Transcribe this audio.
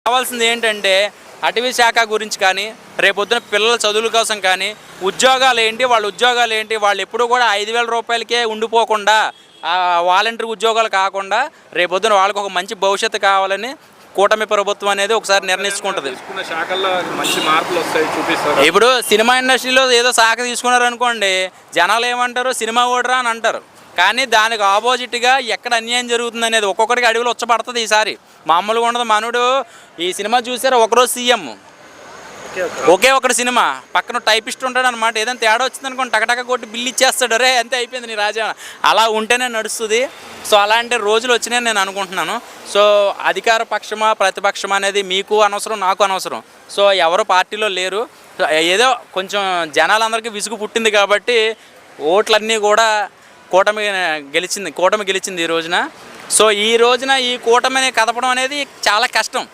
కావాల్సింది ఏంటంటే అటవీ శాఖ గురించి కానీ రేపొద్దున పిల్లల చదువుల కోసం కానీ ఉద్యోగాలు ఏంటి, వాళ్ళ ఉద్యోగాలు ఏంటి, వాళ్ళు ఎప్పుడు కూడా 5,000 రూపాయలకే ఉండిపోకుండా వాలంటీర్ ఉద్యోగాలు కాకుండా రేపొద్దున వాళ్ళకి ఒక మంచి భవిష్యత్తు కావాలని కూటమి ప్రభుత్వం అనేది ఒకసారి నిర్ణయించుకుంటుంది. ఇప్పుడు సినిమా ఇండస్ట్రీలో ఏదో శాఖ తీసుకున్నారు అనుకోండి, జనాలు ఏమంటారు, సినిమా ఓడరా అని అంటారు. కానీ దానికి ఆపోజిట్గా ఎక్కడ అన్యాయం జరుగుతుంది అనేది ఒక్కొక్కడికి అడవిలో వచ్చబడుతుంది. ఈసారి మామూలుగా ఉండదు. మనోడు ఈ సినిమా చూసారా, ఒకరోజు సీఎం, ఒకే ఒకటి సినిమా, పక్కన టైపిస్ట్ ఉంటాడు అనమాట. ఏదైనా తేడా వచ్చింది అనుకోండి, టకటక కొట్టి బిల్లు ఇచ్చేస్తాడు, రే అంతే అయిపోయింది నీ రాజా. అలా ఉంటేనే నడుస్తుంది. సో అలాంటి రోజులు వచ్చినాయని నేను అనుకుంటున్నాను. సో అధికార పక్షమా ప్రతిపక్షమా అనేది మీకు అనవసరం, నాకు అనవసరం. సో ఎవరు పార్టీలో లేరు. ఏదో కొంచెం జనాలందరికీ విసుగు పుట్టింది కాబట్టి ఓట్లన్నీ కూడా కూటమి గెలిచింది ఈ రోజున. సో ఈ రోజున ఈ కూటమిని కదపడం అనేది చాలా కష్టం.